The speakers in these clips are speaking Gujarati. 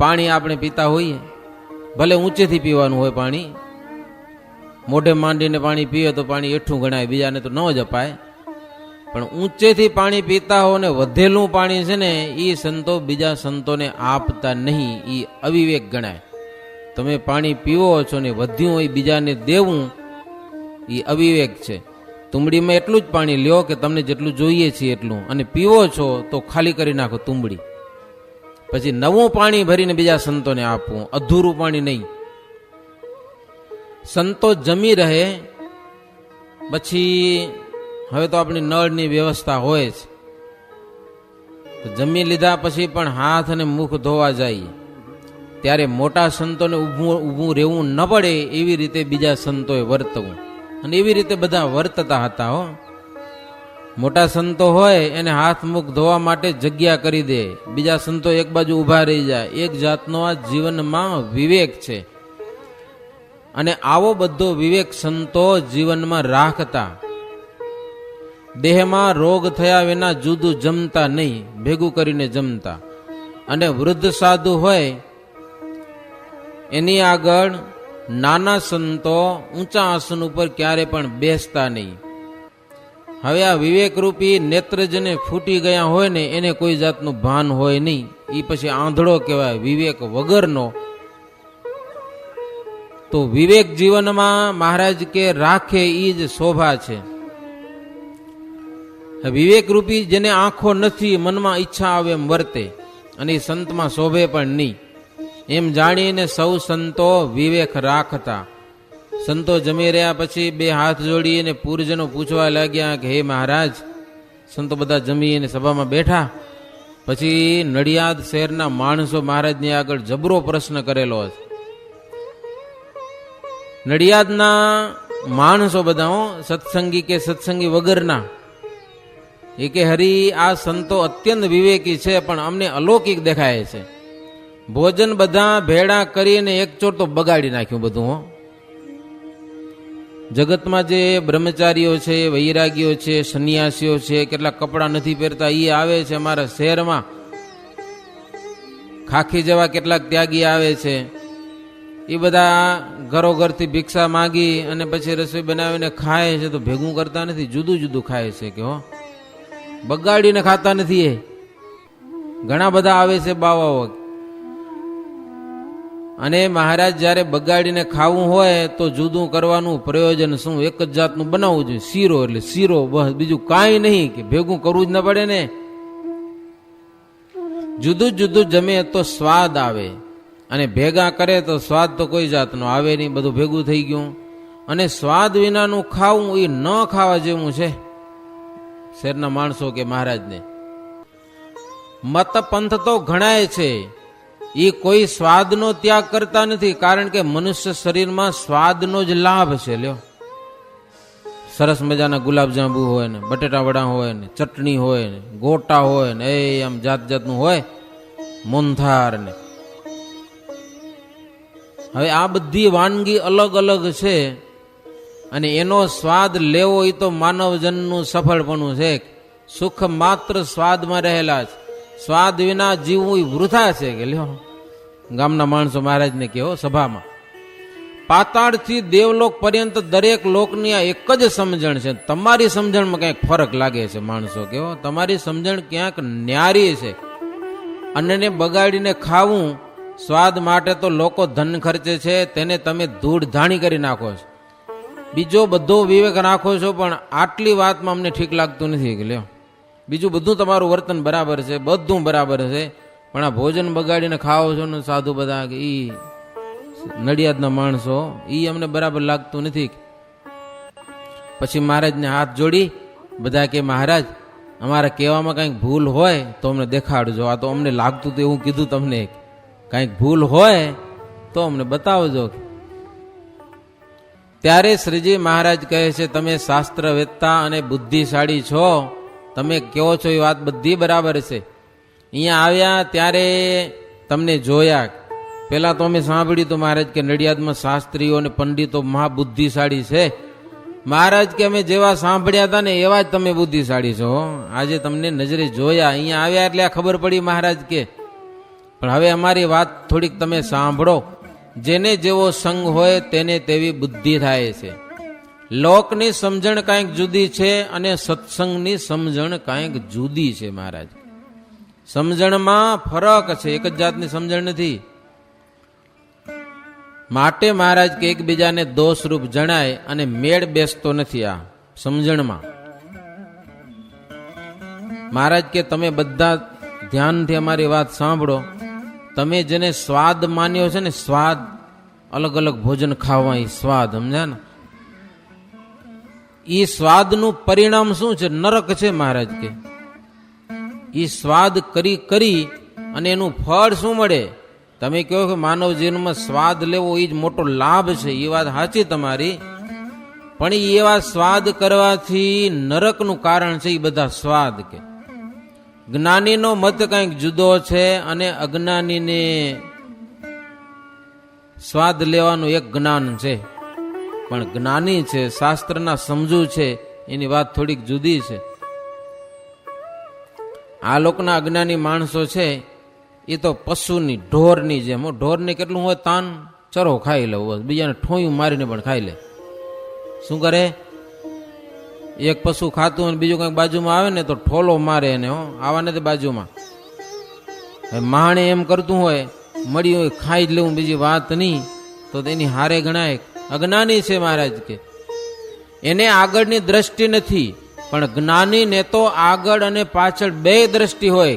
પાણી આપણે પીતા હોઈએ, ભલે ઊંચેથી પીવાનું હોય પાણી, મોઢે માંડીને પાણી પીએ તો પાણી એઠું ગણાય, બીજાને તો ન જ અપાય. પણ ઊંચેથી પાણી પીતા હો ને વધેલું પાણી છે ને એ સંતો બીજા સંતોને આપતા નહીં, એ અવિવેક ગણાય. તમે પાણી પીવો છો ને વધ્યું હોય બીજાને દેવું, એ અવિવેક છે. તુંબડીમાં એટલું જ પાણી લ્યો કે તમને જેટલું જોઈએ છે એટલું, અને પીવો છો તો ખાલી કરી નાખો તુંબડી. પછી નવું પાણી ભરીને બીજા સંતોને આપવું, અધૂરું પાણી નહીં. સંતો જમી રહે પછી હવે તો આપણી નળની વ્યવસ્થા હોય છે, તો જમી લીધા પછી પણ હાથ અને મુખ ધોવા જાય, ત્યારે મોટા સંતોને ઊભું રહેવું ન પડે એવી રીતે બીજા સંતોએ વર્તવું. અને એવી રીતે બધા વર્તતા હતા હો. મોટા સંતો હોય એને હાથ મુખ ધોવા માટે જગ્યા કરી દે, બીજા સંતો એક બાજુ ઊભા રહી જાય. એક જાતનો આ જીવનમાં વિવેક છે. અને આવો બધો વિવેક સંતો જીવનમાં રાખતા. દેહમાં રોગ થયા વિના જુદું જમતા નહીં, ભેગું કરીને જમતા. અને વૃદ્ધ સાધુ હોય એની આગળ નાના સંતો ઊંચા આસન ઉપર ક્યારે પણ બેસતા નહીં. હવે આ વિવેકરૂપી નેત્ર જેને ફૂટી ગયા હોય ને એને કોઈ જાતનું ભાન હોય નહીં, એ પછી આંધળો કહેવાય, વિવેક વગરનો. તો વિવેક જીવનમાં મહારાજ કે રાખે એ જ શોભા છે. વિવેક રૂપી જેને આંખો નથી, મનમાં ઈચ્છા આવે એમ વર્તે, અને એ સંતમાં શોભે પણ નહીં. એમ જાણીને સૌ સંતો વિવેક રાખતા. સંતો જમી રહ્યા પછી બે હાથ જોડીને પૂર્વજનો પૂછવા લાગ્યા કે હે મહારાજ, સંતો બધા જમીને સભામાં બેઠા પછી નડિયાદ શહેરના માણસો મહારાજની આગળ જબરો પ્રશ્ન કરેલો છે. નડિયાદના માણસો બધા સત્સંગી કે સત્સંગી વગરના, એ કે હરી આ સંતો અત્યંત વિવેકી છે પણ અમને અલૌકિક દેખાય છે. ભોજન બધા ભેળા કરીને એક ચોર તો બગાડી નાખ્યું બધું. હો, જગતમાં જે બ્રહ્મચારીઓ છે, વૈરાગીઓ છે, સંન્યાસીઓ છે, કેટલાક કપડાં નથી પહેરતા, એ આવે છે અમારા શહેરમાં. ખાખી જેવા કેટલાક ત્યાગી આવે છે, એ બધા ઘરોઘરથી ભિક્ષા માગી અને પછી રસોઈ બનાવીને ખાય છે, તો ભેગું કરતા નથી, જુદું જુદું ખાય છે. કે હો, બગાડીને ખાતા નથી. એ ઘણા બધા આવે છે બાવાઓ. અને મહારાજ જ્યારે બગાડીને ખાવું હોય તો જુદું કરવાનું પ્રયોજન શું? એક જ જાતનું બનાવવું જોઈએ, શીરો એટલે શીરો, બસ, બીજું કાંઈ નહીં, કે ભેગું કરવું જ ન પડે ને. જુદું જુદું જમે તો સ્વાદ આવે, અને ભેગા કરે તો સ્વાદ તો કોઈ જાતનો આવે નહીં, બધું ભેગું થઈ ગયું. અને સ્વાદ વિનાનું ખાવું એ ન ખાવા જેવું છે. શહેરના માણસો કે મહારાજને મત પંથ તો ઘણાય છે, એ કોઈ સ્વાદનો ત્યાગ કરતા નથી, કારણ કે મનુષ્ય શરીરમાં સ્વાદનો જ લાભ છે. લ્યો, સરસ મજાના ગુલાબજાંબુ હોય ને, બટેટા વડા હોય ને, ચટણી હોય ને, ગોટા હોય ને, એ આમ જાત જાતનું હોય, મોંથાર ને. હવે આ બધી વાનગી અલગ અલગ છે, અને એનો સ્વાદ લેવો એ તો માનવજનનું સફળપણું છે. સુખ માત્ર સ્વાદમાં રહેલા છે, સ્વાદ વિના જીવવું એ વૃથા છે. કે લ્યો, ગામના માણસો મહારાજને કહો સભામાં, પાતાળથી દેવલોક પર્યંત દરેક લોકની આ એક જ સમજણ છે. તમારી સમજણમાં કંઈક ફરક લાગે છે. માણસો કહો તમારી સમજણ ક્યાંક ન્યારી છે. અન્નને બગાડીને ખાવું સ્વાદ માટે તો લોકો ધન ખર્ચે છે, તેને તમે ધૂળ ધાણી કરી નાખો છો. બીજો બધો વિવેક રાખો છો, પણ આટલી વાતમાં અમને ઠીક લાગતું નથી. કે લ્યો, બીજું બધું તમારું વર્તન બરાબર છે, બધું બરાબર છે, પણ આ ભોજન બગાડીને ખાઓ છો ને સાધુ બધા, કે ઈ નડિયાદના માણસો, ઈ અમને બરાબર લાગતું નથી. પછી મહારાજને હાથ જોડી બધા કે મહારાજ, અમારા કહેવામાં કંઈક ભૂલ હોય તો અમને દેખાડજો. આ તો અમને લાગતું તો એવું કીધું તમને, કંઈક ભૂલ હોય તો અમને બતાવજો. ત્યારે શ્રીજી મહારાજ કહે છે, તમે શાસ્ત્રવેત્તા અને બુદ્ધિશાળી છો, તમે કહો છો એ વાત બધી બરાબર છે. અહીંયા આવ્યા ત્યારે તમને જોયા, પેલા તો અમે સાંભળ્યું તો મહારાજ કે નડિયાદમાં શાસ્ત્રીઓ અને પંડિતો મહાબુદ્ધિશાળી છે. મહારાજ કે અમે જેવા સાંભળ્યા હતા ને એવા જ તમે બુદ્ધિશાળી છો. આજે તમને નજરે જોયા, અહીંયા આવ્યા એટલે આ ખબર પડી મહારાજ કે. પણ હવે અમારી વાત થોડીક તમે સાંભળો. જેને જેવો સંગ હોય તેને તેવી બુદ્ધિ થાય છે. લોકની સમજણ કાંઈક જુદી છે અને સત્સંગની સમજણ કાંઈક જુદી છે. મહારાજ, સમજણમાં ફરક છે, એક જ જાતની સમજણ નથી. માટે મહારાજ કે એકબીજાને દોષરૂપ જણાય અને મેળ બેસતો નથી આ સમજણમાં. મહારાજ કે તમે બધા ધ્યાનથી અમારી વાત સાંભળો. તમે જેને સ્વાદ માન્યો છે ને, સ્વાદ, અલગ અલગ ભોજન ખાવા, એ સ્વાદ, સમજ્યા ને? એ સ્વાદનું પરિણામ શું છે? નરક છે. મહારાજ કે એ સ્વાદ કરી કરી અને એનું ફળ શું મળે? તમે કહો કે માનવ જીવનમાં સ્વાદ લેવો એ જ મોટો લાભ છે, એ વાત સાચી તમારી. પણ એવા સ્વાદ કરવાથી નરકનું કારણ છે એ બધા સ્વાદ. કે જ્ઞાનીનો મત કંઈક જુદો છે અને અજ્ઞાનીને સ્વાદ લેવાનું એક જ્ઞાન છે. પણ જ્ઞાની છે, શાસ્ત્રના સમજુ છે, એની વાત થોડીક જુદી છે. આ લોકના અજ્ઞાની માણસો છે એ તો પશુની, ઢોરની જેમ. ઢોરને કેટલું હોય તાન, ચરો ખાઈ લે, બીજાને ઠોયું મારીને પણ ખાઈ લે. શું કરે? એક પશુ ખાતું અને બીજું કંઈક બાજુમાં આવે ને તો ઠોલો મારે એને. આવા નથી બાજુમાં. માણે એમ કરતું હોય, મળ્યું હોય ખાઈ જ લેવું, બીજી વાત નહીં, તો તેની હારે ગણાય. અજ્ઞાની છે. મહારાજ કે એને આગળની દ્રષ્ટિ નથી, પણ જ્ઞાનીને તો આગળ અને પાછળ બે દ્રષ્ટિ હોય.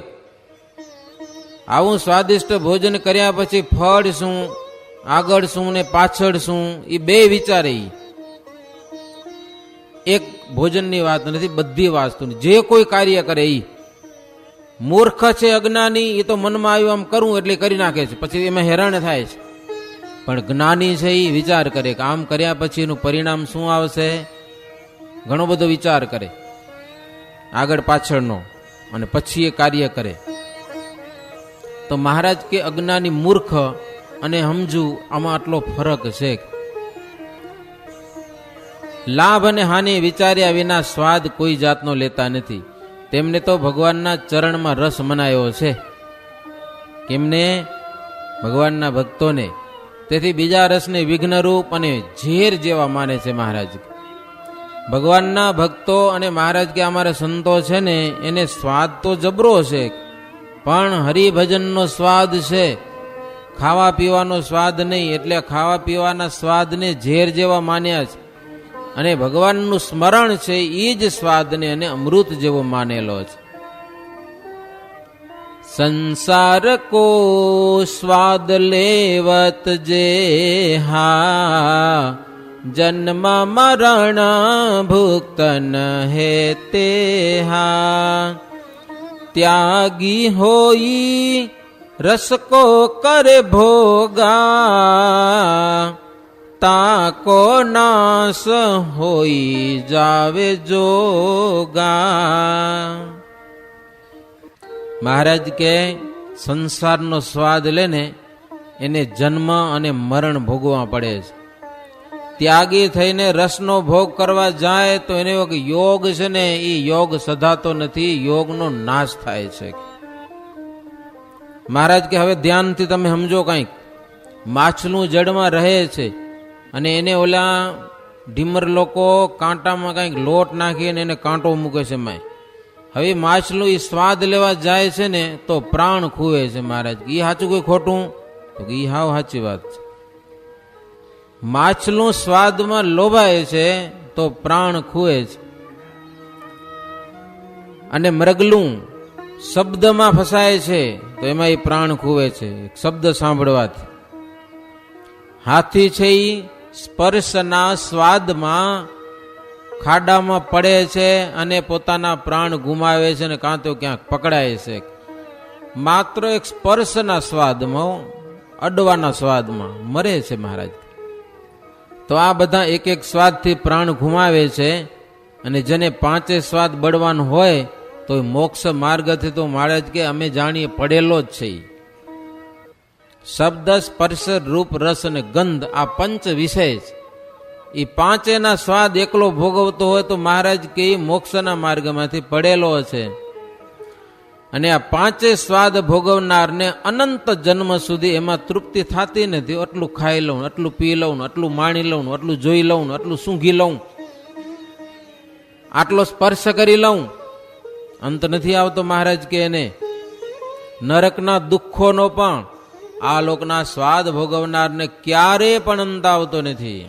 આવું સ્વાદિષ્ટ ભોજન કર્યા પછી ફળ શું, આગળ શું ને પાછળ શું, એ બે વિચારે. એક ભોજનની વાત નથી, બધી વાસ્તુની. જે કોઈ કાર્ય કરે એ મૂર્ખ છે, અજ્ઞાની, એ તો મનમાં આવ્યું આમ કરવું એટલે કરી નાખે છે, પછી એમાં હેરાન થાય છે. પણ જ્ઞાની છે એ વિચાર કરે કે આમ કર્યા પછી એનું પરિણામ શું આવશે, ઘણો બધો વિચાર કરે આગળ પાછળનો, અને પછી એ કાર્ય કરે. તો મહારાજ કે અજ્ઞાની, મૂર્ખ અને સમજુ, આમાં આટલો ફરક છે. લાભ અને હાનિ વિચાર્યા વિના સ્વાદ કોઈ જાતનો લેતા નથી. તેમને તો ભગવાનના ચરણમાં રસ મનાયો છે. કેમને? ભગવાનના ભક્તોને. તેથી બીજા રસને વિઘ્નરૂપ અને ઝેર જેવા માને છે મહારાજ. ભગવાનના ભક્તો અને મહારાજ કે અમારા સંતો છે ને, એને સ્વાદ તો જબરો છે, પણ હરિભજનનો સ્વાદ છે, ખાવા પીવાનો સ્વાદ નહીં. એટલે ખાવા પીવાના સ્વાદને ઝેર જેવા માન્યા છે, અને ભગવાનનું સ્મરણ છે એ જ સ્વાદને અને અમૃત જેવો માનેલો છે. સંસાર કો સ્વાદ લેવત જે હા, જન્મ મરણ ભુક્તન હે તે હા. ત્યાગી હોઈ રસ કો કરે ભોગા, તાકો નાશ હોઈ જાવે જોગા. મહારાજ કે સંસારનો સ્વાદ લેને એને જન્મ અને મરણ ભોગવા પડે છે. ત્યાગી થઈને રસનો ભોગ કરવા જાય તો એને યોગ છે ને, એ યોગ સધાતો નથી, યોગનો નાશ થાય છે. મહારાજ કે હવે ધ્યાનથી તમે સમજો. કંઈક માછલું જળમાં રહે છે અને એને ઓલા ઢીમર લોકો કાંટામાં કંઈક લોટ નાખીને એને કાંટો મૂકે છે. હવે માછલું એ સ્વાદ લેવા જાય છે ને તો પ્રાણ ખૂવે છે. મહારાજ એ સાચું કોઈ ખોટું? તો એ હાવ સાચી વાત છે. માછલું સ્વાદમાં લોભાય છે તો પ્રાણ ખૂવે છે. અને મરગલું શબ્દમાં ફસાય છે તો એમાં એ પ્રાણ ખૂવે છે, શબ્દ સાંભળવાથી. હાથી છે એ સ્પર્શના સ્વાદમાં ખાડામાં પડે છે અને પોતાના પ્રાણ ગુમાવે છે, અને કાં તો ક્યાંક પકડાય છે. માત્ર એક સ્પર્શના સ્વાદમાં, અડવાના સ્વાદમાં મરે છે મહારાજ. તો આ બધા એક એક સ્વાદથી પ્રાણ ગુમાવે છે. અને જેને પાંચે સ્વાદ બળવાન હોય તો મોક્ષ માર્ગથી તો મહારાજ કે અમે જાણીએ પડેલો જ છે. શબ્દ, સ્પર્શ, રૂપ, રસ અને ગંધ, આ પંચ વિષય છે. એ પાંચેના સ્વાદ એકલો ભોગવતો હોય તો મહારાજ કે મોક્ષના માર્ગમાંથી પડેલો છે. અને આ પાંચે સ્વાદ ભોગવનારને અનંત જન્મ સુધી એમાં તૃપ્તિ થતી નથી. આટલું ખાઈ લઉં, આટલું પી લઉં, આટલું માણી લઉં, આટલું જોઈ લઉં, આટલું સૂંઘી લઉં, આટલો સ્પર્શ કરી લઉં, અંત નથી આવતો. મહારાજ કે એને નરકના દુઃખોનો પણ આ લોકના સ્વાદ ભોગવનારને ક્યારે પણ અંત આવતો નથી.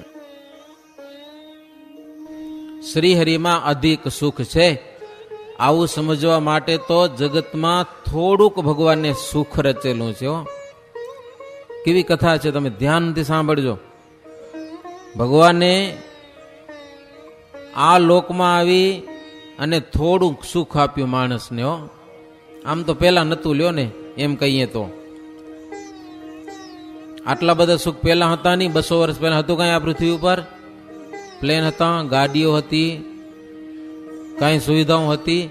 શ્રીહરિમાં અધિક સુખ છે. આવું સમજવા માટે તો જગતમાં થોડુંક ભગવાનને સુખ રચેલું છે. કેવી કથા છે, તમે ધ્યાનથી સાંભળજો. ભગવાને આ લોકમાં આવી અને થોડુંક સુખ આપ્યું માણસને. આમ તો પેલા નતું, લ્યો ને એમ કહીએ તો. આટલા બધા સુખ પેલા હતા નહીં. 200 વર્ષ પહેલા હતું કઈ આ પૃથ્વી ઉપર? પ્લેન હતા, ગાડીઓ હતી, કઈ સુવિધાઓ હતી?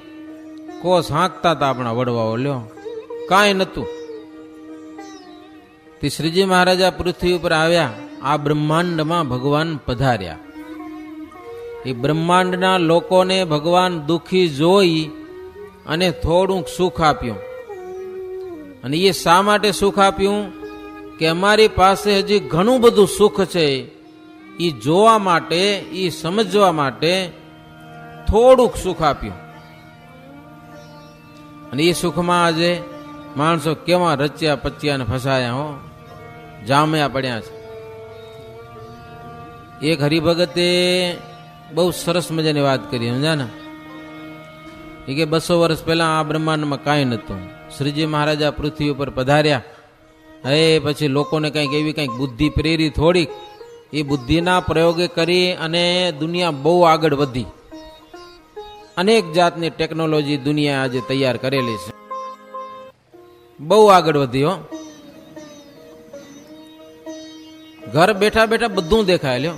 કોસ હાંકતા હતા આપણા વડવાઓ, લ્યો કાંઈ નતું. તે શ્રીજી મહારાજા પૃથ્વી ઉપર આવ્યા. આ બ્રહ્માંડમાં ભગવાન પધાર્યા. એ બ્રહ્માંડના લોકોને ભગવાન દુઃખી જોઈ અને થોડુંક સુખ આપ્યું. અને એ શા માટે સુખ આપ્યું? કે અમારી પાસે હજી ઘણું બધું સુખ છે, એ જોવા માટે, એ સમજવા માટે થોડુંક સુખ આપ્યું. અને એ સુખમાં આજે માણસો કેવા રચ્યા પચ્યા ને ફસાયા, જામ્યા પડ્યા છે. એક હરિભગતે બહુ સરસ મજાની વાત કરી, સમજ્યા ને? એ કે 200 વર્ષ પહેલા આ બ્રહ્માંડમાં કાંઈ નહોતું. શ્રીજી મહારાજા પૃથ્વી ઉપર પધાર્યા. હવે પછી લોકોને કંઈક એવી કંઈક બુદ્ધિ પ્રેરી થોડીક, એ બુદ્ધિના પ્રયોગે કરી અને દુનિયા બહુ આગળ વધી. અનેક જાતની ટેકનોલોજી દુનિયા આજે તૈયાર કરેલી છે, બહુ આગળ વધી. ઘર બેઠા બેઠા બધું દેખાય. લ્યો,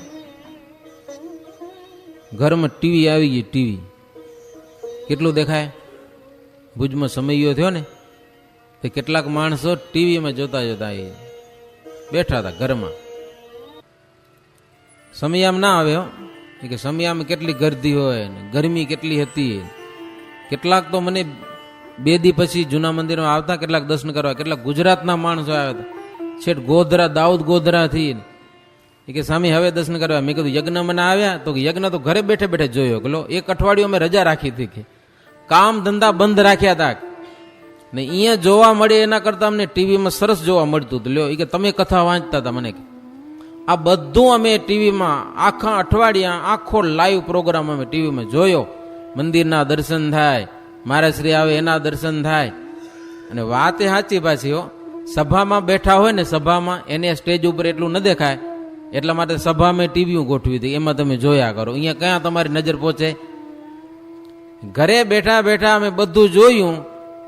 ઘરમાં ટીવી આવી ગઈ. ટીવી કેટલું દેખાય? ભુજમાં સમયો થયો ને, તે કેટલાક માણસો ટીવીમાં જોતા જોતા બેઠા હતા ઘરમાં. સમયામ ના આવે કે સમયામાં કેટલી ગર્દી હોય ને ગરમી કેટલી હતી. કેટલાક તો મને 2 દી પછી જૂના મંદિરમાં આવતા, કેટલાક દર્શન કરવા, કેટલાક ગુજરાતના માણસો આવ્યા હતા, છેટ ગોધરા, દાઉદ ગોધરાથી. એ કે સ્વામી હવે દર્શન કરવા. મેં કીધું યજ્ઞ મને આવ્યા? તો યજ્ઞ તો ઘરે બેઠે બેઠે જોયો. કે લો, 1 અઠવાડિયું અમે રજા રાખી હતી, કે કામ ધંધા બંધ રાખ્યા હતા ને અહીંયા જોવા મળે એના કરતા અમને ટીવીમાં સરસ જોવા મળતું હતું. લ્યો, એ કે તમે કથા વાંચતા હતા મને. આ બધું અમે ટીવીમાં આખા અઠવાડિયા આખો લાઈવ પ્રોગ્રામ અમે ટીવીમાં જોયો. મંદિરના દર્શન થાય, મારા શ્રી આવે એના દર્શન થાય. અને વાત એ સાચી પાછી. સભામાં બેઠા હોય ને, સભામાં એને સ્ટેજ ઉપર એટલું ન દેખાય, એટલા માટે સભામાં ટીવી ગોઠવી હતી, એમાં તમે જોયા કરો. અહીંયા ક્યાં તમારી નજર પહોંચે? ઘરે બેઠા બેઠા અમે બધું જોયું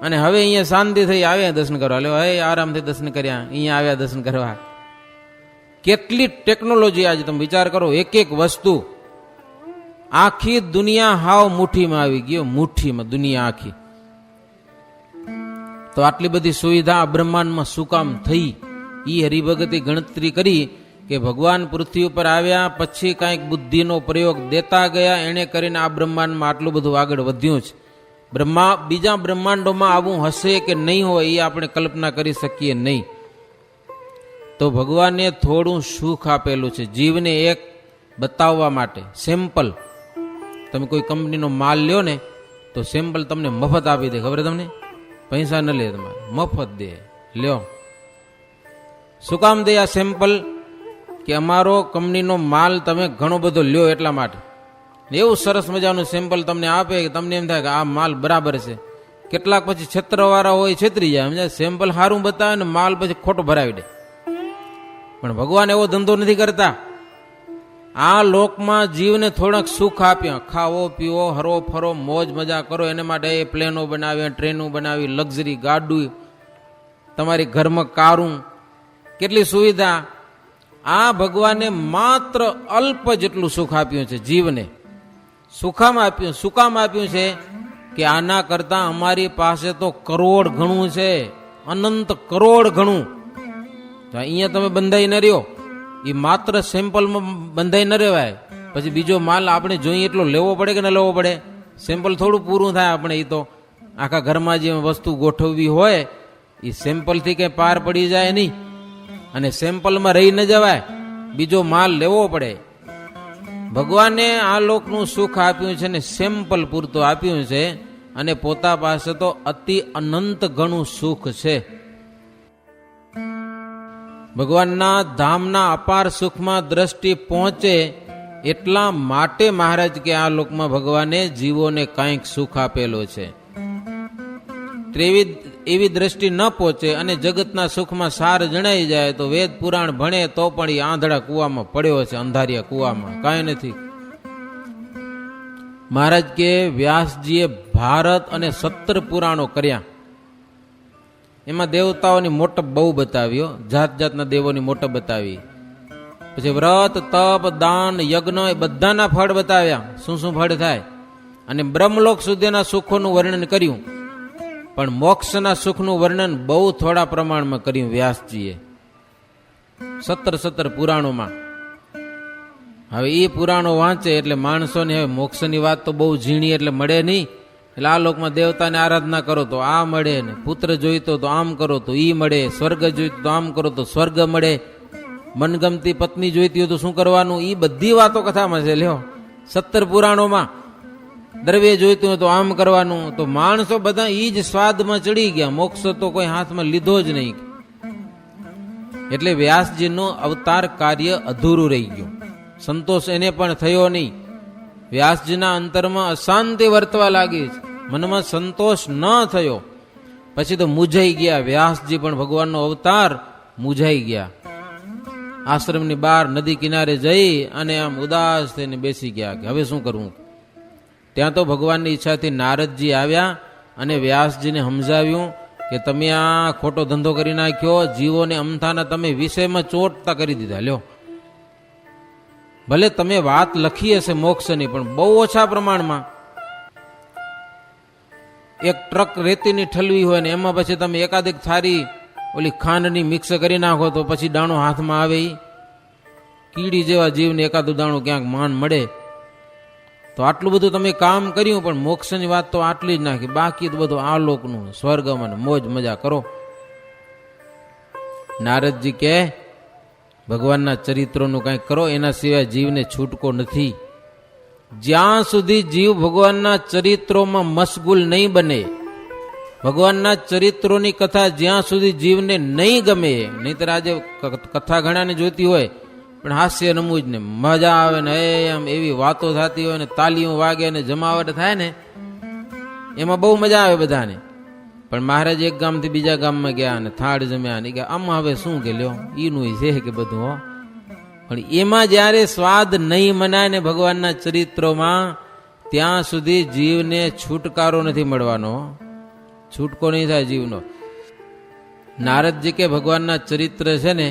અને હવે અહીંયા શાંતિ થઈ આવ્યા દર્શન કરવા. લે, હવે આરામથી દર્શન કર્યા, અહીંયા આવ્યા દર્શન કરવા. કેટલી ટેકનોલોજી આજે તમે વિચાર કરો. એક એક વસ્તુ, આખી દુનિયા હાવ મુઠ્ઠીમાં આવી ગયો, મુઠ્ઠીમાં દુનિયા આખી. તો આટલી બધી સુવિધા બ્રહ્માંડમાં શું કામ થઈ? એ હરિભગતે ગણતરી કરી કે ભગવાન પૃથ્વી ઉપર આવ્યા પછી કાંઈક બુદ્ધિનો પ્રયોગ દેતા ગયા, એને કરીને આ બ્રહ્માંડમાં આટલું બધું આગળ વધ્યું છે. બીજા બ્રહ્માંડોમાં આવું હશે કે નહીં હોય એ આપણે કલ્પના કરી શકીએ નહીં. તો ભગવાને થોડું સુખ આપેલું છે જીવને એક બતાવવા માટે. સેમ્પલ, તમે કોઈ કંપનીનો માલ લ્યો ને તો સેમ્પલ તમને મફત આપી દે. ખબર તમને? પૈસા ન લે, તમારે મફત દે. લ્યો, શું કામ દે આ સેમ્પલ? કે અમારો કંપનીનો માલ તમે ઘણો બધો લ્યો એટલા માટે. એવું સરસ મજાનું સેમ્પલ તમને આપે કે તમને એમ થાય કે આ માલ બરાબર છે. કેટલાક પછી છેતરવાળા હોય, છેતરી જાય. સમજાય? સેમ્પલ સારું બતાવે ને માલ પછી ખોટો ભરાવી દે. પણ ભગવાન એવો ધંધો નથી કરતા. આ લોકમાં જીવને થોડાક સુખ આપ્યા. ખાવો પીવો, હરો ફરો, મોજ મજા કરો. એને માટે એ પ્લેનો બનાવી, ટ્રેનો બનાવી, લક્ઝરી ગાડું, તમારી ઘરમાં કારું, કેટલી સુવિધા. આ ભગવાને માત્ર અલ્પ જેટલું સુખ આપ્યું છે જીવને. સુખામાં આપ્યું. શું કામ આપ્યું છે? કે આના કરતા અમારી પાસે તો કરોડ ઘણું છે, અનંત કરોડ ઘણું. અહીંયા તમે બંધાઈ ન રહ્યો, એ માત્ર સેમ્પલમાં બંધાઈ ન રહેવાય. પછી બીજો માલ આપણે જોઈએ એટલો લેવો પડે કે ન લેવો પડે? સેમ્પલ થોડું પૂરું થાય આપણે. એ તો આખા ઘરમાં જે વસ્તુ ગોઠવવી હોય એ સેમ્પલથી કંઈ પાર પડી જાય નહીં, અને સેમ્પલમાં રહી ન જવાય, બીજો માલ લેવો પડે. ભગવાને આ લોકનું સુખ આપ્યું છે ને સેમ્પલ પૂરતું આપ્યું છે, અને પોતા પાસે તો અતિ અનંત ઘણું સુખ છે. ભગવાનના ધામના અપાર સુખમાં દ્રષ્ટિ પહોંચે એટલા માટે મહારાજ કે આ લોકમાં ભગવાને જીવોને કાંઈક સુખ આપેલો છે. એવી દ્રષ્ટિ ન પહોંચે અને જગતના સુખમાં સાર જણાઈ જાય તો વેદ પુરાણ ભણે તો પણ એ આંધળા કુવામાં પડ્યો છે, અંધારિયા કુવામાં, કાંઈ નથી. મહારાજ કે વ્યાસજીએ ભારત અને 17 પુરાણો કર્યા. એમાં દેવતાઓની મોટપ બહુ બતાવ્યો, જાત જાતના દેવોની મોટપ બતાવી, પછી વ્રત તપ દાન યજ્ઞ એ બધાના ફળ બતાવ્યા, શું શું ફળ થાય, અને બ્રહ્મલોક સુધીના સુખોનું વર્ણન કર્યું. પણ મોક્ષના સુખનું વર્ણન બહુ થોડા પ્રમાણમાં કર્યું વ્યાસજીએ 17 પુરાણોમાં. હવે એ પુરાણો વાંચે એટલે માણસોને હવે મોક્ષની વાત તો બહુ ઝીણી એટલે મળે નહીં. એટલે આ લોકમાં દેવતાને આરાધના કરો તો આ મળે, ને પુત્ર જોઈતો તો આમ કરો તો ઈ મળે, સ્વર્ગ જોઈતો તો આમ કરો તો સ્વર્ગ મળે, મનગમતી પત્ની જોઈતી હોય તો શું કરવાનું, એ બધી વાતો કથામાં છે. લ્યો 17 પુરાણોમાં દ્રવ્ય જોઈતું હોય તો આમ કરવાનું. તો માણસો બધા ઈ જ સ્વાદમાં ચડી ગયા, મોક્ષ તો કોઈ હાથમાં લીધો જ નહીં. એટલે વ્યાસજીનું અવતાર કાર્ય અધૂરું રહી ગયું, સંતોષ એને પણ થયો નહીં. વ્યાસજીના અંતરમાં અશાંતિ વર્તવા લાગી, મનમાં સંતોષ ન થયો. પછી તો મૂંઝાઈ ગયા, વ્યાસજી પણ ભગવાનનો અવતાર મૂંઝાઈ ગયા. આશ્રમની બહાર નદી કિનારે જઈ અને આમ ઉદાસ થઈને બેસી ગયા કે હવે શું કરવું. ત્યાં તો ભગવાનની ઈચ્છાથી નારદજી આવ્યા અને વ્યાસજીને સમજાવ્યું કે તમે આ ખોટો ધંધો કરી નાખ્યો, જીવોને અમથાના તમે વિષયમાં ચોટતા કરી દીધા. લ્યો, ભલે તમે વાત લખી હશે મોક્ષની, પણ બહુ ઓછા પ્રમાણમાં. એક ટ્રક રેતીની ઠલવી હોય ને એમાં પછી તમે એકાદિક થારી ઓલી ખાંડની મિક્સ કરી નાખો તો પછી દાણો હાથમાં આવે. કીડી જેવા જીવને એકાદું દાણું ક્યાંક માન મળે. તો આટલું બધું તમે કામ કર્યું, પણ મોક્ષની વાત તો આટલી જ નાખી, બાકી તો બધું આ લોકનું સ્વર્ગમાં મોજ મજા કરો. નારદજી કહે ભગવાનના ચરિત્રોનું કંઈક કરો, એના સિવાય જીવને છૂટકો નથી. જ્યાં સુધી જીવ ભગવાનના ચરિત્રોમાં મશગુલ નહીં બને, ભગવાનના ચરિત્રોની કથા જ્યાં સુધી જીવને નહીં ગમે, નહીતર આજે કથા ઘણાને જોતી હોય પણ હાસ્ય નમવું જ ને, મજા આવે ને એમ એવી વાતો થતી હોય ને તાલીઓ વાગે ને જમાવટ થાય ને એમાં બહુ મજા આવે બધાને. પણ મહારાજ એક ગામથી બીજા ગામમાં ગયા અને થાળ જમ્યા ને કે આમાં હવે શું કે લ્યો ઈનું છે કે બધું હો. પણ એમાં જ્યારે સ્વાદ નહીં મનાય ને ભગવાનના ચરિત્રોમાં, ત્યાં સુધી જીવને છુટકારો નથી મળવાનો, છૂટકો નહીં થાય જીવનો. નારદજી કે ભગવાનના ચરિત્ર છે ને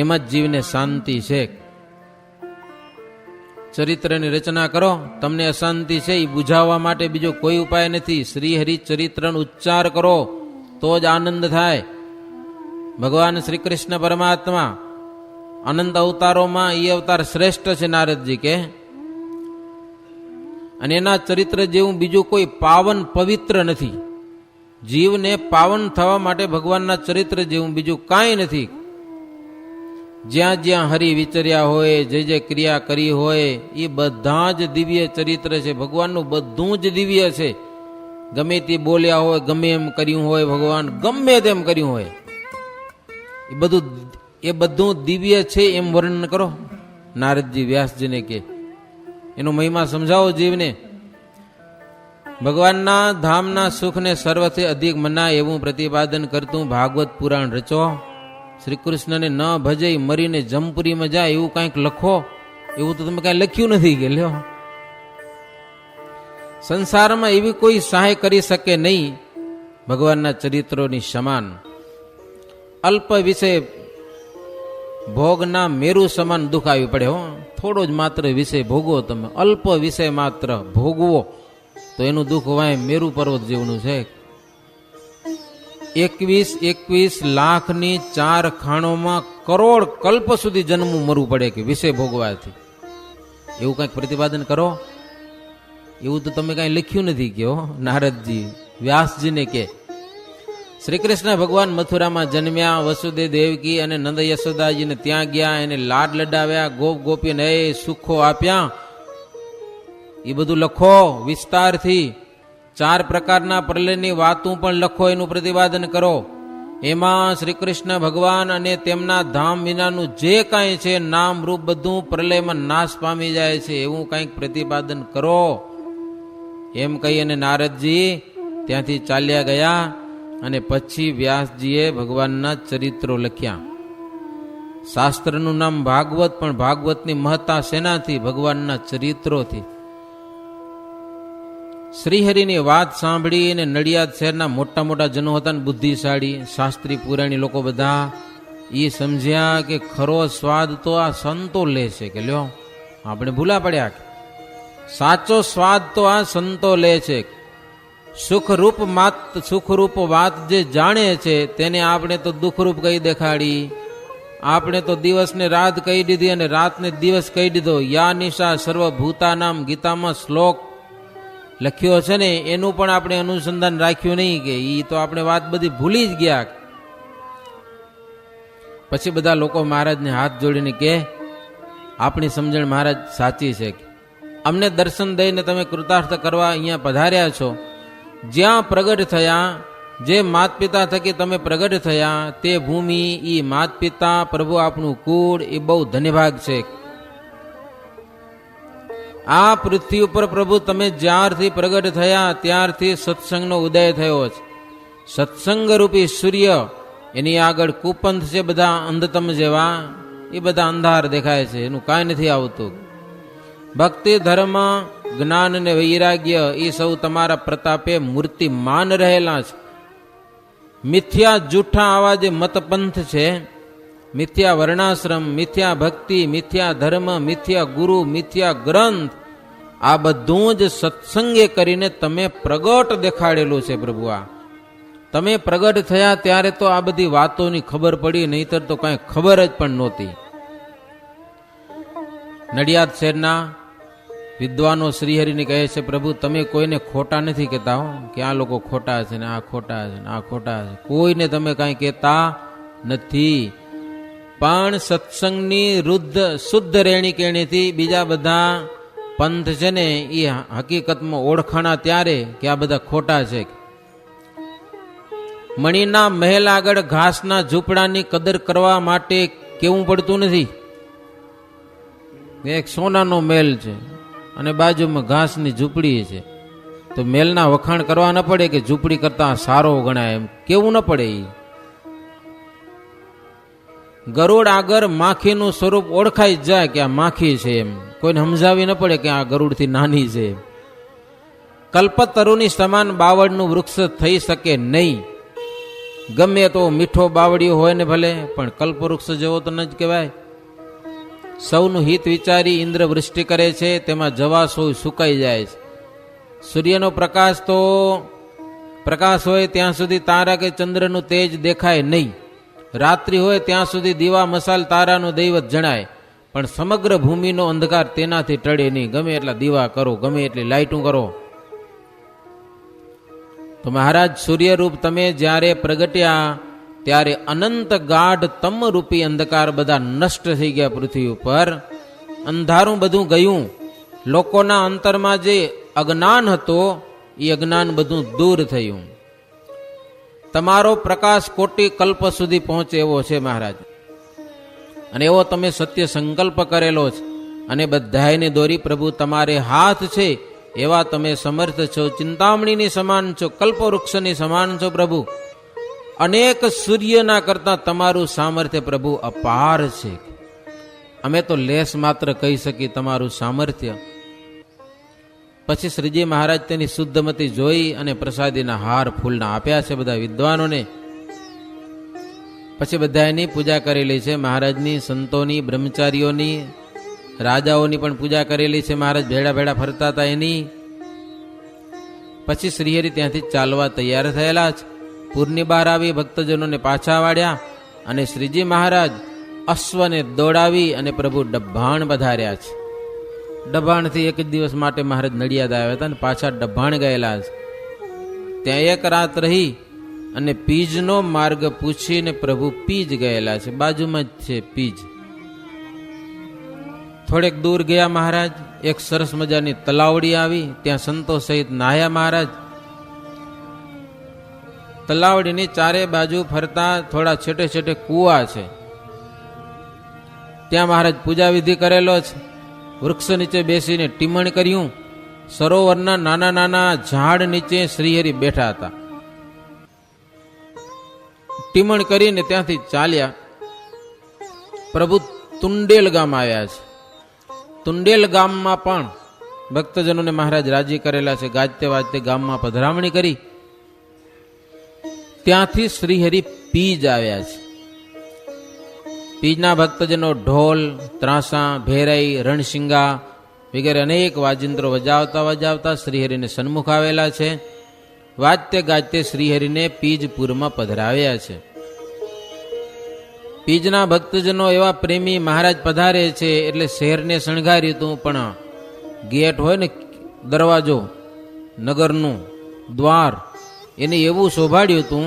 એમાં જ જીવને શાંતિ છે. ચરિત્રની રચના કરો, તમને અશાંતિ છે એ બુઝાવવા માટે બીજો કોઈ ઉપાય નથી. શ્રી હરિ ચરિત્રનો ઉચ્ચાર કરો તો જ આનંદ થાય. ભગવાન શ્રી કૃષ્ણ પરમાત્મા અનંત અવતારોમાં એ અવતાર શ્રેષ્ઠ છે નારદજી કે, અને એના ચરિત્ર જેવું બીજું કોઈ પાવન પવિત્ર નથી. જીવને પાવન થવા માટે ભગવાનના ચરિત્ર જેવું બીજું કાંઈ નથી. જ્યાં જ્યાં હરિ વિચર્યા હોય, જે જે ક્રિયા કરી હોય એ બધા જ દિવ્ય ચરિત્ર છે. ભગવાનનું બધું જ દિવ્ય છે. ગમે તે બોલ્યા હોય, ગમે એમ કર્યું હોય, ભગવાન ગમે તેમ કર્યું હોય, એ બધું દિવ્ય છે એમ વર્ણન કરો. નારદજી વ્યાસજીને કે એનો મહિમા સમજાવો જીવને. ભગવાનના ધામના સુખને સર્વથી અધિક મનાય એવું પ્રતિપાદન કરતું ભાગવત પુરાણ રચો. શ્રી કૃષ્ણને ન ભજે મરીને જમપુરીમાં જાય એવું કંઈક લખો. એવું તો તમે કાંઈ લખ્યું નથી કે લ્યો. સંસારમાં એવી કોઈ સહાય કરી શકે નહીં ભગવાનના ચરિત્રોની સમાન. અલ્પ વિષય ભોગના મેરુ સમાન દુઃખ આવી પડે. હો, થોડો જ માત્ર વિષય ભોગવો તમે, અલ્પ વિષય માત્ર ભોગવો તો એનું દુઃખ વાય મેરુ પર્વત જેવનું છે. 21 લાખની 4 ખાણોમાં કરોડ કલ્પ સુધી જન્મવું મરવું પડે કે વિષય ભોગવાથી. એવું કંઈક પ્રતિપાદન કરો. એવું તો તમે કાંઈ લખ્યું નથી કે નારદજી વ્યાસજીને કે શ્રી કૃષ્ણ ભગવાન મથુરામાં જન્મ્યા, વસુદેવ દેવકી અને નંદ યશોદાજીને ત્યાં ગયા, એને લાડ લડાવ્યા, ગોપ ગોપીને સુખો આપ્યા, એ બધું લખો વિસ્તારથી. 4 પ્રકારના પ્રલયની વાતું પણ લખો, એનું પ્રતિપાદન કરો. એમાં શ્રી કૃષ્ણ ભગવાન અને તેમના ધામ વિનાનું જે કાંઈ છે નામ રૂપ બધું પ્રલયમાં નાશ પામી જાય છે એવું કંઈક પ્રતિપાદન કરો. એમ કહી અને નારદજી ત્યાંથી ચાલ્યા ગયા. અને પછી વ્યાસજીએ ભગવાનના ચરિત્રો લખ્યા. શાસ્ત્રનું નામ ભાગવત, પણ ભાગવતની મહત્તા શેનાથી? ભગવાનના ચરિત્રોથી. શ્રીહરિની વાત સાંભળીને નડિયાદ શહેરના મોટા મોટા જનો હતા ને બુદ્ધિશાળી શાસ્ત્રી પુરાણી લોકો બધા એ સમજ્યા કે ખરો સ્વાદ તો આ સંતો લે છે. કે લ્યો આપણે ભૂલા પડ્યા કે સાચો સ્વાદ તો આ સંતો લે છે. સુખરૂપ વાત જે જાણે છે તેને આપણે તો દુઃખરૂપ કહી દેખાડી. આપણે તો દિવસને રાત કહી દીધી અને રાતને દિવસ કહી દીધો. યા નિશા સર્વભૂતાનામ ગીતામાં શ્લોક લખ્યો છે ને, એનું પણ આપણે અનુસંધાન રાખ્યું નહીં કે એ તો આપણે વાત બધી ભૂલી જ ગયા. પછી બધા લોકો મહારાજને હાથ જોડીને કે આપણી સમજણ મહારાજ સાચી છે, અમને દર્શન દઈને તમે કૃતાર્થ કરવા અહીંયા પધાર્યા છો. જ્યાં પ્રગટ થયા, જે માત પિતા થકી તમે પ્રગટ થયા તે ભૂમિ, એ માત પિતા, પ્રભુ આપણું કુળ, એ બહુ ધન્યભાગ છે. આ પૃથ્વી ઉપર પ્રભુ તમે જ્યારથી પ્રગટ થયા ત્યારથી સત્સંગનો ઉદય થયો છે. સત્સંગ રૂપી સૂર્ય, એની આગળ કુપંથ છે બધા અંધતમ જેવા, એ બધા અંધાર દેખાય છે, એનું કાંઈ નથી આવતું. ભક્તિ, ધર્મ, જ્ઞાન અને વૈરાગ્ય એ સૌ તમારા પ્રતાપે મૂર્તિમાન રહેલા છે. મિથ્યા જૂઠા આવા જે મતપંથ છે, મિથ્યા વર્ણાશ્રમ, મિથ્યા ભક્તિ, મિથ્યા ધર્મ, મિથ્યા ગુરુ, મિથ્યા ગ્રંથ, આ બધું જ સત્સંગે કરીને તમે પ્રગટ દેખાડેલું છે. પ્રભુ આ તમે પ્રગટ થયા ત્યારે તો આ બધી વાતોની ખબર પડી, નહીતર તો કાંઈ ખબર જ પણ નહોતી. નડિયાદ શહેરના વિદ્વાનો શ્રીહરિને કહે છે, પ્રભુ તમે કોઈને ખોટા નથી કહેતા હો, કે આ લોકો ખોટા છે ને આ ખોટા છે ને આ ખોટા છે, કોઈને તમે કાંઈ કહેતા નથી. પણ સત્સંગની શુદ્ધ રેણી કેણીથી બીજા બધા પંથ છે ને એ હકીકતમાં ઓળખાણા ત્યારે કે આ બધા ખોટા છે. મણીના મહેલ આગળ ઘાસના ઝૂંપડાની કદર કરવા માટે કેવું પડતું નથી. એક સોનાનો મહેલ છે અને બાજુમાં ઘાસની ઝૂંપડી છે, તો મહેલના વખાણ કરવા ન પડે કે ઝૂંપડી કરતા સારો ગણાય, એમ કેવું ન પડે. ગરુડ આગળ માખીનું સ્વરૂપ ઓળખાઈ જાય કે આ માખી છે, એમ કોઈને સમજાવી ન પડે કે આ ગરુડથી નાની છે. કલ્પતરુની સમાન બાવળનું વૃક્ષ થઈ શકે નહીં. ગમે તો મીઠો બાવળિયો હોય ને ભલે, પણ કલ્પવૃક્ષ જેવો તો ન જ કહેવાય. સૌનું હિત વિચારી ઇન્દ્ર વૃષ્ટિ કરે છે, તેમાં જવાસો સુકાઈ જાય છે. સૂર્યનો પ્રકાશ હોય ત્યાં સુધી તારા કે ચંદ્રનું તેજ દેખાય નહીં. રાત્રિ હોય ત્યાં સુધી દીવા મસાલ તારાનું દૈવત જણાય, પણ સમગ્ર ભૂમિનો અંધકાર તેનાથી ટળે નહીં. ગમે એટલા દીવા કરો, ગમે એટલી લાઇટું કરો. તો મહારાજ સૂર્યરૂપ તમે જ્યારે પ્રગટ્યા ત્યારે અનંત ગાઢ તમરૂપી અંધકાર બધા નષ્ટ થઈ ગયા પૃથ્વી ઉપર. અંધારું બધું ગયું. લોકોના અંતરમાં જે અજ્ઞાન હતો એ અજ્ઞાન બધું દૂર થયું. તમારો પ્રકાશ કોટી કલ્પ સુધી પહોંચે એવો છે મહારાજ, અને એવો તમે સત્ય સંકલ્પ કરેલો છે. અને બધાયને દોરી પ્રભુ તમારે હાથ છે એવા તમે સમર્થ છો. ચિંતામણીની સમાન છો, કલ્પવૃક્ષની સમાન છો પ્રભુ. અનેક સૂર્યના કરતા તમારું સામર્થ્ય પ્રભુ અપાર છે. અમે તો લેસ માત્ર કહી શકીએ તમારું સામર્થ્ય. પછી શ્રીજી મહારાજ તેની શુદ્ધમતી જોઈ અને પ્રસાદીના હાર ફૂલના આપ્યા છે બધા વિદ્વાનોને. પછી બધા એની પૂજા કરેલી છે મહારાજની, સંતોની, બ્રહ્મચારીઓની, રાજાઓની પણ પૂજા કરેલી છે. મહારાજ ભેડા ભેડા ફરતા હતા એની. પછી શ્રીહરિ ત્યાંથી ચાલવા તૈયાર થયેલા છે. પૂરની બહાર આવી ભક્તજનોને પાછા વાળ્યા અને શ્રીજી મહારાજ અશ્વને દોડાવી અને પ્રભુ ડબ્બાણ પધાર્યા છે. ડભાણથી એક જ દિવસ માટે મહારાજ નડિયાદ આવ્યા હતા ને પાછા ડભાણ ગયેલા છે. ત્યાં એક રાત રહી અને પીજનો માર્ગ પૂછીને પ્રભુ પીજ ગયેલા છે. બાજુમાં જ છે પીજ. થોડેક દૂર ગયા મહારાજ, એક સરસ મજાની તલાવડી આવી, ત્યાં સંતો સહિત નાહ્યા મહારાજ. તલાવડીની ચારે બાજુ ફરતા થોડા છેટે છેટે કુવા છે, ત્યાં મહારાજ પૂજા વિધિ કરેલો છે. વૃક્ષ નીચે બેસીને ટીમણ કર્યું. સરોવરના નાના નાના ઝાડ નીચે શ્રીહરિ બેઠા હતા. ટીમણ કરીને ત્યાંથી ચાલ્યા. પ્રભુ તુંડેલ ગામ આવ્યા છે. તુંડેલ ગામમાં પણ ભક્તજનોને મહારાજ રાજી કરેલા છે. ગાજતે વાજતે ગામમાં પધરામણી કરી. ત્યાંથી શ્રીહરિ પીજ આવ્યા છે. પીજના ભક્તજનો ઢોલ, ત્રાસા, ભેરાઈ, રણશિંગા વગેરે અનેક વાજિંત્રો વજાવતા વજાવતા શ્રીહરિને સન્મુખ આવેલા છે. વાજતે ગાજતે શ્રીહરિને પીજપુરમાં પધરાવ્યા છે. પીજના ભક્તજનો એવા પ્રેમી, મહારાજ પધારે છે એટલે શહેરને શણગાર્યું હતું, પણ ગેટ હોય ને, દરવાજો, નગરનું દ્વાર, એને એવું શોભાડ્યું હતું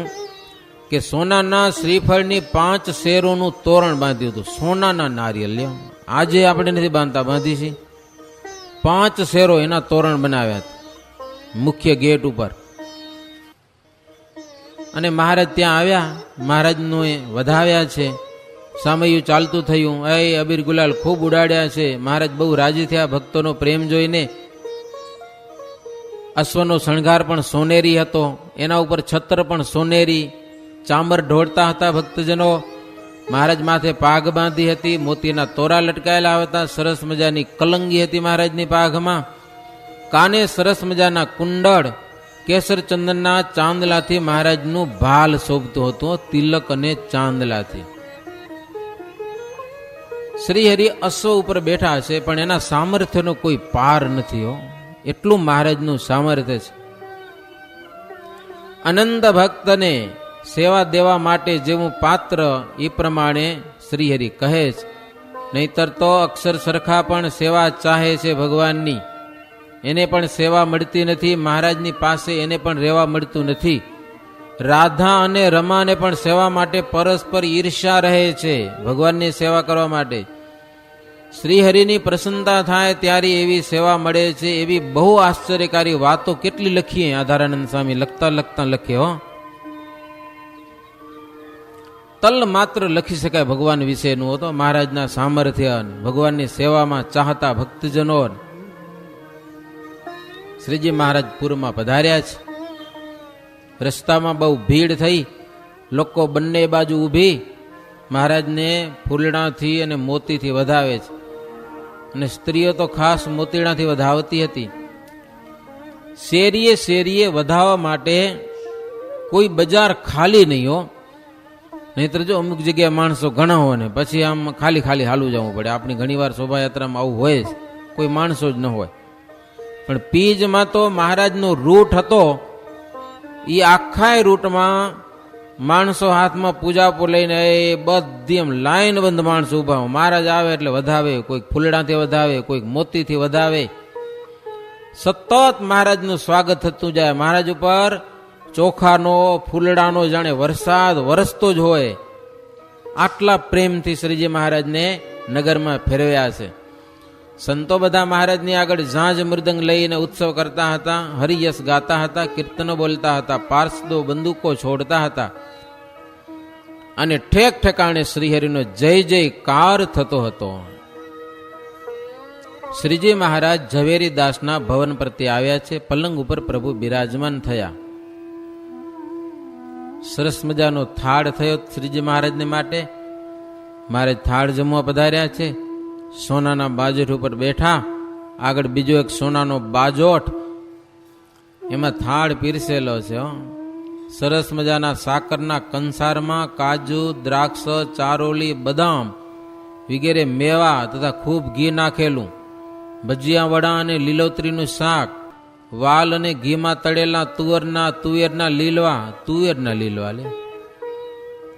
કે સોનાના શ્રીફળની 5 શેરોનું તોરણ બાંધ્યું હતું. સોનાના નારિયેલ, લ્યો, આજે આપણે નથી બાંધતા, બાંધી છે. 5 શેરો એના તોરણ બનાવ્યા મુખ્ય ગેટ ઉપર. અને મહારાજ ત્યાં આવ્યા, મહારાજનું વધાવ્યા છે. સામયું ચાલતું થયું. અબીર ગુલાલ ખૂબ ઉડાડ્યા છે. મહારાજ બહુ રાજી થયા ભક્તોનો પ્રેમ જોઈને. અશ્વનો શણગાર પણ સોનેરી હતો, એના ઉપર છત્ર પણ સોનેરી. ચામર ઢોળતા હતા ભક્તજનો. મહારાજ માથે પાઘ બાંધી હતી, મોતીના તોરા લટકાયેલા હતા. સરસ મજાની કલંગી હતી મહારાજની પાઘમાં. કાને સરસ મજાના કુંડળ, કેસર ચંદનના ચાંદલાથી મહારાજનું ભાલ શોભતું હતું, તિલક અને ચાંદલાથી. શ્રીહરિ અશ્વ ઉપર બેઠા છે, પણ એના સામર્થ્યનો કોઈ પાર નથી હો. એટલું મહારાજનું સામર્થ્ય છે. અનંત ભક્તને સેવા દેવા માટે જેવું પાત્ર, એ પ્રમાણે શ્રીહરિ કહે છે. નહીતર તો અક્ષર સરખા પણ સેવા ચાહે છે ભગવાનની, એને પણ સેવા મળતી નથી. મહારાજની પાસે એને પણ રહેવા મળતું નથી. રાધા અને રમાને પણ સેવા માટે પરસ્પર ઈર્ષ્યા રહે છે, ભગવાનની સેવા કરવા માટે. શ્રીહરિની પ્રસન્નતા થાય ત્યારે એવી સેવા મળે છે. એવી બહુ આશ્ચર્યકારી વાતો કેટલી લખીએ આધારાનંદ સ્વામી લખતા લખતા લખે હો. તલ માત્ર લખી શકાય ભગવાન વિશેનું હતો. મહારાજના સામર્થ્ય, ભગવાનની સેવામાં ચાહતા ભક્તજનો. શ્રીજી મહારાજ પૂરમાં પધાર્યા છે. રસ્તામાં બહુ ભીડ થઈ. લોકો બંને બાજુ ઊભી મહારાજને ફૂલડાથી અને મોતીથી વધાવે છે. અને સ્ત્રીઓ તો ખાસ મોતીડાથી વધાવતી હતી. શેરીએ શેરીએ વધાવવા માટે કોઈ બજાર ખાલી નહીં હો. નહીતર જો અમુક જગ્યાએ માણસો ઘણા હોય ને પછી આમ ખાલી ખાલી હાલું જવું પડે. આપણી ઘણીવાર શોભાયાત્રામાં આવું હોય જ, કોઈ માણસો જ ન હોય. પણ પીજમાં તો મહારાજનો રૂટ હતો. એ આખા રૂટમાં માણસો હાથમાં પૂજાપો લઈને બધી એમ લાઈન બંધ માણસો ઉભા. મહારાજ આવે એટલે વધાવે, કોઈક ફૂલડાથી વધાવે, કોઈક મોતીથી વધાવે. સતત મહારાજનું સ્વાગત થતું જાય. મહારાજ ઉપર ચોખાનો, ફૂલડાનો જાણે વરસાદ વરસતો જ હોય. આટલા પ્રેમથી શ્રીજી મહારાજને નગરમાં ફેરવ્યા છે. સંતો બધા મહારાજની આગળ ઝાંઝ મૃદંગ લઈને ઉત્સવ કરતા હતા, હરિયશ ગાતા હતા, કીર્તનો બોલતા હતા, પાર્ષદો બંદૂકો છોડતા હતા. અને ઠેક ઠેકાણે શ્રીહરિનો જય જયકાર થતો હતો. શ્રીજી મહારાજ ઝવેરી દાસના ભવન પ્રત્યે આવ્યા છે. પલંગ ઉપર પ્રભુ બિરાજમાન થયા. સરસ મજાનો થાળ થયો શ્રીજી મહારાજને માટે. મહારાજ થાળ જમવા પધાર્યા છે. સોનાના બાજોઠ ઉપર બેઠા. આગળ બીજો એક સોનાનો બાજોઠ, એમાં થાળ પીરસેલો છે. સરસ મજાના સાકરના કંસારમાં કાજુ, દ્રાક્ષ, ચારોલી, બદામ વગેરે મેવા તથા ખૂબ ઘી નાખેલું, ભજીયા, વડા અને લીલોતરીનું શાક, વાલ અને ઘીમાં તળેલા તુવેરના લીલવા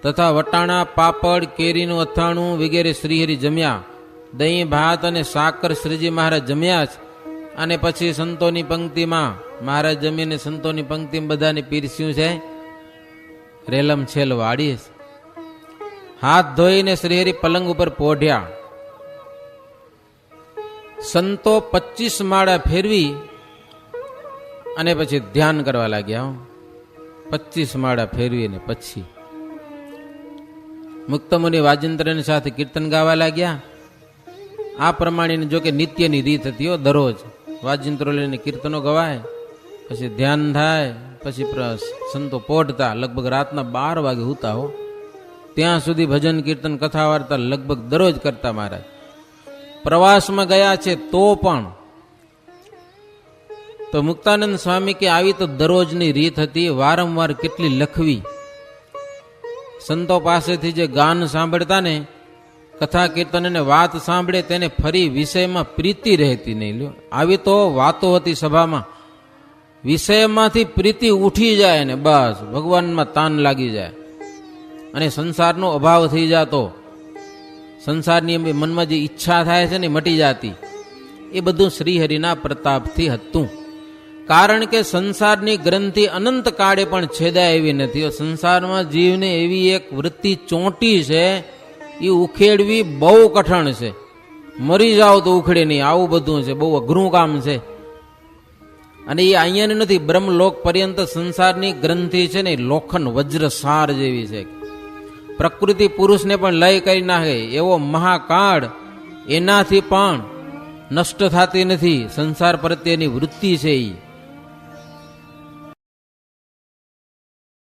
તથા વટાણા, પાપડ, કેરીનું અથાણું વગેરે શ્રીહરિ જમ્યા. દહીં ભાત અને સાકર શ્રીજી મહારાજ જમ્યા છે. અને પછી સંતોની પંક્તિમાં મહારાજ જમીને સંતોની પંક્તિમાં બધાને પીરસ્યું છે રેલમ છેલ વાળી. હાથ ધોઈને શ્રીહરિ પલંગ ઉપર પોઢ્યા. સંતો 25 માળા ફેરવી અને પછી ધ્યાન કરવા લાગ્યા. 25 માળા ફેરવીને પછી મુક્તમુનિ વાજિંત્રની સાથે કીર્તન ગાવા લાગ્યા. આ પ્રમાણે જો કે નિત્યની રીત હતી હો, દરરોજ વાજિંત્રો લઈને કીર્તનો ગવાય, પછી ધ્યાન થાય, પછી સંતો પોઢતા. લગભગ રાતના 12 વાગે હુતા હો, ત્યાં સુધી ભજન કીર્તન કથા વાર્તા લગભગ દરરોજ કરતા મહારાજ. પ્રવાસમાં ગયા છે તો પણ. તો મુક્તાનંદ સ્વામી કે આવી તો દરરોજની રીત હતી, વારંવાર કેટલી લખવી. સંતો પાસેથી જે ગાન સાંભળતા ને, કથા કીર્તન અને વાત સાંભળે તેને ફરી વિષયમાં પ્રીતિ રહેતી નહીં. લ્યો, આવી તો વાતો હતી સભામાં, વિષયમાંથી પ્રીતિ ઉઠી જાય ને બસ ભગવાનમાં તાન લાગી જાય અને સંસારનો અભાવ થઈ જતો. સંસારની મનમાં જે ઈચ્છા થાય છે ને મટી જાતી. એ બધું શ્રીહરિના પ્રતાપથી હતું. કારણ કે સંસારની ગ્રંથિ અનંત કાળે પણ છેદાય એવી નથી. સંસારમાં જીવને એવી એક વૃત્તિ ચોંટી છે, એ ઉખેડવી બહુ કઠણ છે. મરી જાઓ તો ઉખડે નહીં, આવું બધું છે, બહુ અઘરું કામ છે. અને એ અહીંયાની નથી, બ્રહ્મલોક પર્યંત સંસારની ગ્રંથિ છે ને લોખંડ વજ્ર સાર જેવી છે. પ્રકૃતિ પુરુષને પણ લય કરી નાખે એવો મહાકાળ એનાથી પણ નષ્ટ થતી નથી. સંસાર પ્રત્યેની વૃત્તિ છે એ